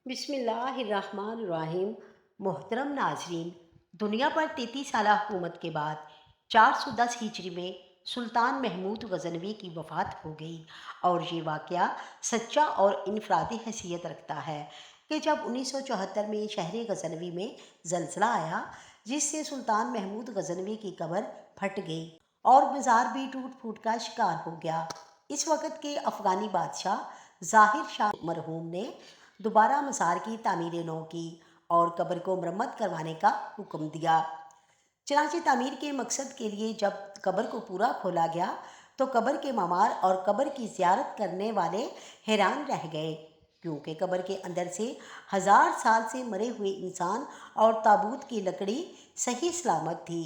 बिस्मिल्लाहिर्रहमानिर्रहीम। मोहतरम नाजरीन, दुनिया पर 33 साल हुकूमत के बाद 410 हिजरी में सुल्तान महमूद गजनवी की वफ़ात हो गई। और ये वाक़या सच्चा और इनफरादी हैसियत रखता है कि जब 1974 में शहर गजनवी में ज़लज़ला आया, जिससे सुल्तान महमूद गजनवी की कब्र फट गई और मज़ार भी टूट फूट का शिकार हो गया। इस वक़्त के अफ़गानी बादशाह ज़ाहिर शाह मरहूम ने दोबारा मज़ार की तामीर नौ की और कब्र को मरम्मत करवाने का हुक्म दिया। चनांचे तामीर के मकसद के लिए जब कब्र को पूरा खोला गया तो कब्र के मामार और कब्र की ज़ियारत करने वाले हैरान रह गए, क्योंकि कब्र के अंदर से 1000 साल से मरे हुए इंसान और ताबूत की लकड़ी सही सलामत थी।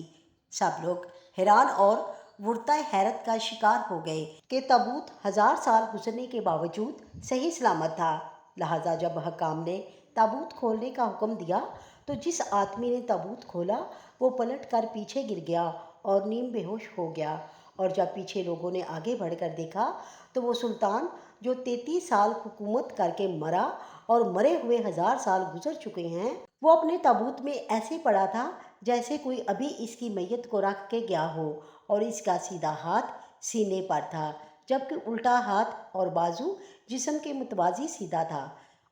सब लोग हैरान और वुरता हैरत का शिकार हो गए कि ताबूत 1000 साल गुजरने के बावजूद सही सलामत था। लिहाजा जब हकाम ने ताबूत खोलने का हुक्म दिया तो जिस आदमी ने ताबूत खोला वो पलट कर पीछे गिर गया और नीम बेहोश हो गया। और जब पीछे लोगों ने आगे बढ़कर देखा तो वो सुल्तान जो 33 साल हुकूमत करके मरा और मरे हुए 1000 साल गुजर चुके हैं, वो अपने ताबूत में ऐसे पड़ा था जैसे कोई अभी इसकी मैयत को रख के गया हो। और इसका सीधा हाथ सीने पर था, जबकि उल्टा हाथ और बाजू जिस्म के मुतवाज़ी सीधा था,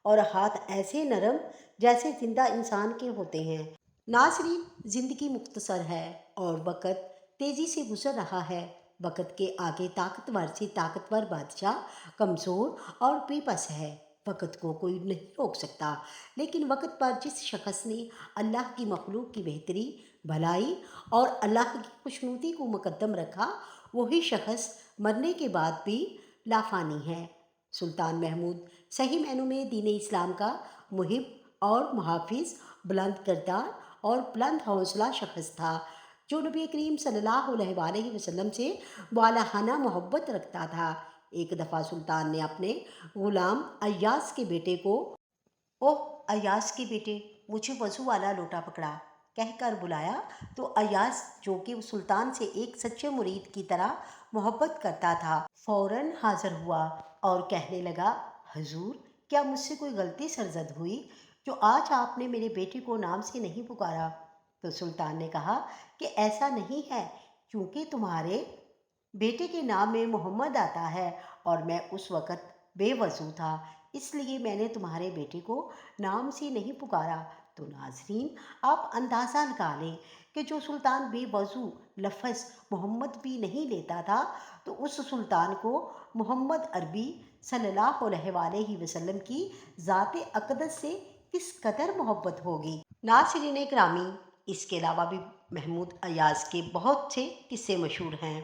और हाथ ऐसे नरम जैसे जिंदा इंसान के होते हैं। नाज़रीन, ज़िंदगी मुख्तसर है और वक़्त तेज़ी से गुजर रहा है। वक़्त के आगे ताकतवर से ताकतवर बादशाह कमज़ोर और बेबस है। वक़्त को कोई नहीं रोक सकता, लेकिन वक़्त पर जिस शख्स ने अल्लाह की मखलूक की बेहतरी, भलाई और अल्लाह की खुशनुदी को मुकद्दम रखा, वही शख्स मरने के बाद भी लाफानी है। सुल्तान महमूद सही मायनों में दीन इस्लाम का मुहिब और मुहाफिज, बुलंद किरदार और बुलंद हौसला शख्स था, जो नबी करीम सल्लल्लाहु अलैहि वसल्लम से वालाहाना मोहब्बत रखता था। एक दफ़ा सुल्तान ने अपने ग़ुलाम अय्यास के बेटे को, ओह अय्यास के बेटे, मुझे वज़ू वाला लोटा पकड़ा, कहकर बुलाया तो अय्यास, जो कि सुल्तान से एक सच्चे मुरीद की तरह मोहब्बत करता था, फ़ौरन हाज़िर हुआ और कहने लगा, हजूर, क्या मुझसे कोई गलती सरजद हुई जो आज आपने मेरे बेटे को नाम से नहीं पुकारा? तो सुल्तान ने कहा कि ऐसा नहीं है, क्योंकि तुम्हारे बेटे के नाम में मोहम्मद आता है और मैं उस वक़्त बेवजू था, इसलिए मैंने तुम्हारे बेटे को नाम से नहीं पुकारा। तो नाजरीन, आप अंदाज़ा लगा लें कि जो सुल्तान बेवजू लफ्ज़ मोहम्मद भी नहीं लेता था, तो उस सुल्तान को मोहम्मद अरबी सल्लल्लाहु अलैहि वसल्लम की ज़ात अक़दस से किस कदर मोहब्बत होगी। नाज़रीन करामी, इसके अलावा भी महमूद अय्याज़ के बहुत से किस्से मशहूर हैं।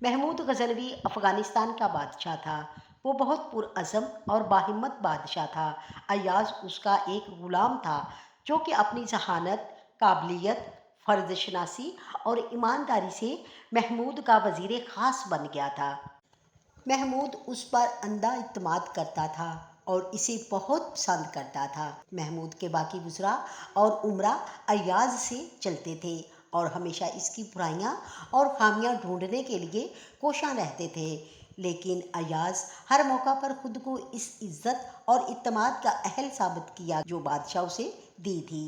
महमूद गजनवी अफ़गानिस्तान का बादशाह था। वो बहुत पुरअज़म और बाहिम्मत बादशाह था। अय्याज़ उसका एक ग़ुलाम था, जो कि अपनी ज़हानत, काबिलियत, फ़र्ज़ शनासी और ईमानदारी से महमूद का वज़ीर ख़ास बन गया था। महमूद उस पर अंधा इत्मीनान करता था और इसे बहुत पसंद करता था। महमूद के बाकी वज़रा और उमरा अय्याज़ से चलते थे और हमेशा इसकी बुराइयां और खामियां ढूंढने के लिए कोशां रहते थे, लेकिन अय्याज़ हर मौका पर खुद को इस इज़्ज़त और इत्मीनान का अहल साबित किया जो बादशाह उसे दी थी।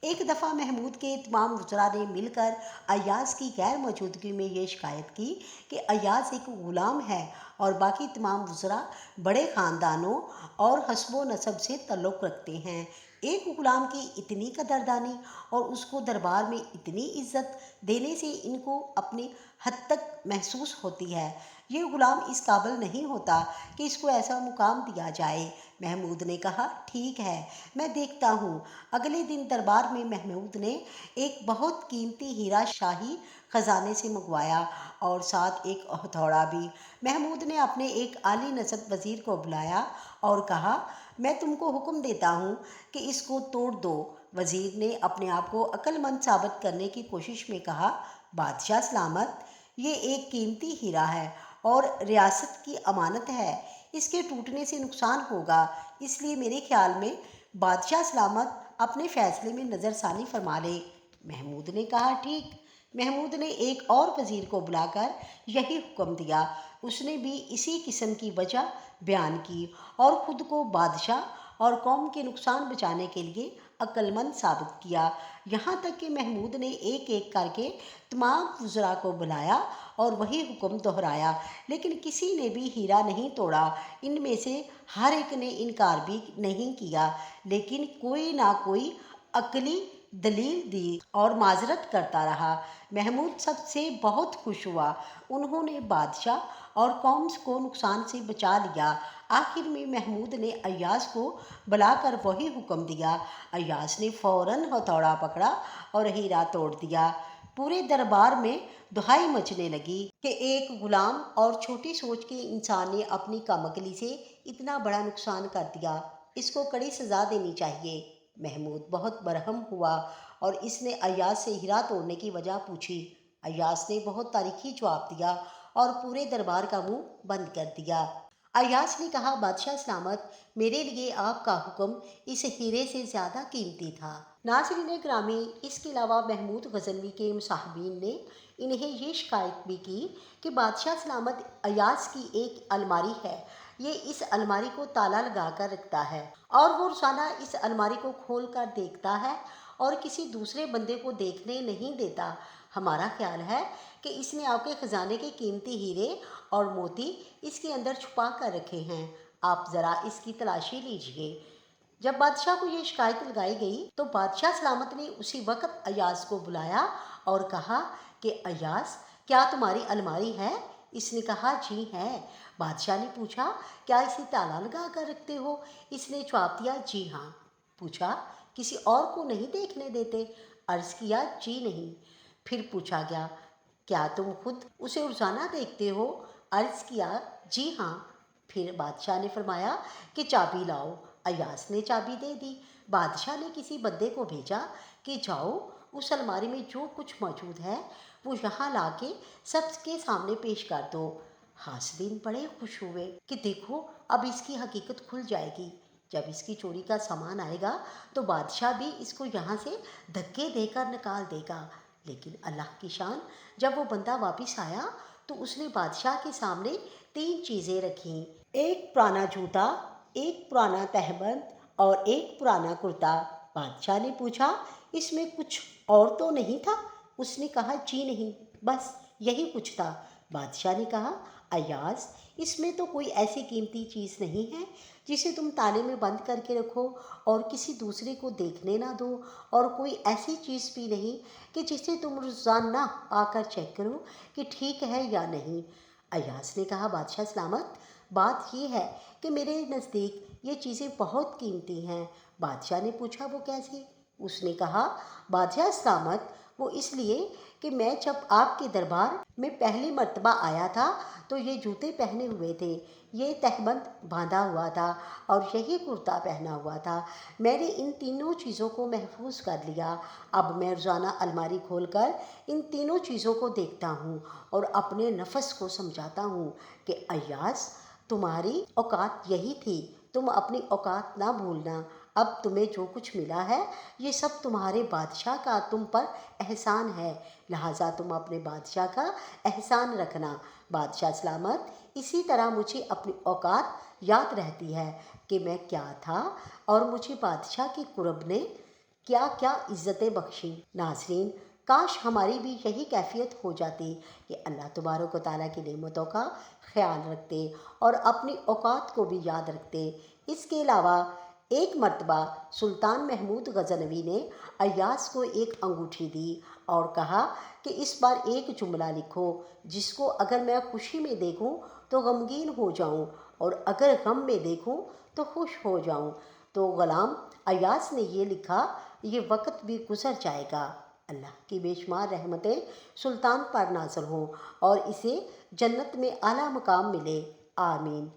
एक दफ़ा महमूद के तमाम वज़रा ने मिलकर अय्याज़ की गैर मौजूदगी में ये शिकायत की कि अय्याज़ एक ग़ुलाम है और बाकी तमाम वज़रा बड़े ख़ानदानों और हस्बो नसब से तल्लुक़ रखते हैं। एक ग़ुलाम की इतनी कदरदानी और उसको दरबार में इतनी इज़्ज़त देने से इनको अपनी हद तक महसूस होती है। ये ग़ुलाम इस काबिल नहीं होता कि इसको ऐसा मुकाम दिया जाए। महमूद ने कहा, ठीक है, मैं देखता हूँ। अगले दिन दरबार में महमूद ने एक बहुत कीमती हीरा शाही ख़जाने से मंगवाया और साथ एक हथौड़ा भी। महमूद ने अपने एक आली नसब वज़ीर को बुलाया और कहा, मैं तुमको हुक्म देता हूँ कि इसको तोड़ दो। वज़ीर ने अपने आप को अक्लमंद साबित करने की कोशिश में कहा, बादशाह सलामत, ये एक कीमती हीरा है और रियासत की अमानत है, इसके टूटने से नुकसान होगा, इसलिए मेरे ख्याल में बादशाह सलामत अपने फ़ैसले में नज़रसानी फरमा ले। महमूद ने कहा, ठीक। महमूद ने एक और वज़ीर को बुलाकर यही हुक्म दिया। उसने भी इसी किस्म की वजह बयान की और ख़ुद को बादशाह اور قوم کے نقصان بچانے کے لیے عقل مند ثابت کیا۔ یہاں تک کہ محمود نے ایک ایک کر کے تمام وزراء کو بلایا اور وہی حکم دہرایا، لیکن کسی نے بھی ہیرا نہیں توڑا۔ ان میں سے ہر ایک نے انکار بھی نہیں کیا، لیکن کوئی نہ کوئی عقلی دلیل دی اور معذرت کرتا رہا۔ محمود سب سے بہت خوش ہوا۔ انہوں نے بادشاہ اور قوم کو نقصان سے بچا لیا۔ آخر میں محمود نے ایاز کو بلا کر وہی حکم دیا۔ ایاز نے فوراً ہتھوڑا پکڑا اور ہیرا توڑ دیا۔ پورے دربار میں دہائی مچنے لگی کہ ایک غلام اور چھوٹی سوچ کے انسان نے اپنی کم عقلی سے اتنا بڑا نقصان کر دیا، اس کو کڑی سزا دینی چاہیے۔ محمود بہت برہم ہوا اور اس نے ایاز سے ہیرا توڑنے کی وجہ پوچھی۔ ایاز نے بہت تاریخی جواب دیا اور پورے دربار کا منہ بند کر دیا۔ ایاز نے کہا، بادشاہ سلامت، میرے لیے آپ کا حکم اس ہیرے سے زیادہ قیمتی تھا۔ ناظرین گرامی، اس کے علاوہ محمود غزنوی کے مصاحبین نے انہیں یہ شکایت بھی کی کہ بادشاہ سلامت، ایاز کی ایک الماری ہے، یہ اس الماری کو تالا لگا کر رکھتا ہے اور وہ روزانہ اس الماری کو کھول کر دیکھتا ہے اور کسی دوسرے بندے کو دیکھنے نہیں دیتا۔ ہمارا خیال ہے کہ اس نے آپ کے خزانے کے قیمتی ہیرے اور موتی اس کے اندر چھپا کر رکھے ہیں، آپ ذرا اس کی تلاشی لیجیے۔ جب بادشاہ کو یہ شکایت لگائی گئی تو بادشاہ سلامت نے اسی وقت ایاز کو بلایا اور کہا کہ ایاز، کیا تمہاری الماری ہے؟ اس نے کہا، جی ہے۔ بادشاہ نے پوچھا، کیا اسے تالا لگا کر رکھتے ہو؟ اس نے جواب دیا، جی ہاں۔ پوچھا، کسی اور کو نہیں دیکھنے دیتے؟ عرض کیا، جی نہیں۔ پھر پوچھا گیا، کیا تم خود اسے روزانہ دیکھتے ہو؟ عرض کیا، جی ہاں۔ پھر بادشاہ نے فرمایا کہ چابی لاؤ۔ ایاز نے چابی دے دی۔ بادشاہ نے کسی بندے کو بھیجا کہ جاؤ، اس الماری میں جو کچھ موجود ہے وہ یہاں لا کے سب کے سامنے پیش کر دو۔ حاسدین بڑے خوش ہوئے کہ دیکھو، اب اس کی حقیقت کھل جائے گی۔ جب اس کی چوری کا سامان آئے گا تو بادشاہ بھی اس کو یہاں سے دھکے دے کر نکال دے گا۔ لیکن اللہ کی شان، جب وہ بندہ واپس آیا تو اس نے بادشاہ کے سامنے 3 چیزیں رکھیں، ایک پرانا جوتا، ایک پرانا تہبند اور ایک پرانا کرتا۔ بادشاہ نے پوچھا، اس میں کچھ اور تو نہیں تھا؟ اس نے کہا، جی نہیں، بس یہی کچھ تھا۔ بادشاہ نے کہا، ایاز، اس میں تو کوئی ایسی قیمتی چیز نہیں ہے جسے تم تالے میں بند کر کے رکھو اور کسی دوسرے کو دیکھنے نہ دو، اور کوئی ایسی چیز بھی نہیں کہ جسے تم روزانہ آ کر چیک کرو کہ ٹھیک ہے یا نہیں۔ ایاز نے کہا، بادشاہ سلامت، بات یہ ہے کہ میرے نزدیک یہ چیزیں بہت قیمتی ہیں۔ بادشاہ نے پوچھا، وہ کیسے؟ اس نے کہا، بادشاہ سلامت، وہ اس لیے کہ میں جب آپ کے دربار میں پہلی مرتبہ آیا تھا تو یہ جوتے پہنے ہوئے تھے، یہ تہبند باندھا ہوا تھا اور یہی کرتا پہنا ہوا تھا۔ میں نے ان تینوں چیزوں کو محفوظ کر لیا۔ اب میں روزانہ الماری کھول کر ان تینوں چیزوں کو دیکھتا ہوں اور اپنے نفس کو سمجھاتا ہوں کہ ایاز، تمہاری اوقات یہی تھی، تم اپنی اوقات نہ بھولنا۔ اب تمہیں جو کچھ ملا ہے یہ سب تمہارے بادشاہ کا تم پر احسان ہے، لہٰذا تم اپنے بادشاہ کا احسان رکھنا۔ بادشاہ سلامت، اسی طرح مجھے اپنی اوقات یاد رہتی ہے کہ میں کیا تھا اور مجھے بادشاہ کے قرب نے کیا کیا عزتیں بخشیں۔ ناظرین، کاش ہماری بھی یہی کیفیت ہو جاتی کہ اللہ تبارک و تعالیٰ کی نعمتوں کا خیال رکھتے اور اپنی اوقات کو بھی یاد رکھتے۔ اس کے علاوہ ایک مرتبہ سلطان محمود غزنوی نے ایاز کو ایک انگوٹھی دی اور کہا کہ اس پر ایک جملہ لکھو جس کو اگر میں خوشی میں دیکھوں تو غمگین ہو جاؤں اور اگر غم میں دیکھوں تو خوش ہو جاؤں۔ تو غلام ایاز نے یہ لکھا، یہ وقت بھی گزر جائے گا۔ اللہ کی بے شمار رحمتیں سلطان پر نازل ہوں اور اسے جنت میں اعلیٰ مقام ملے، آمین۔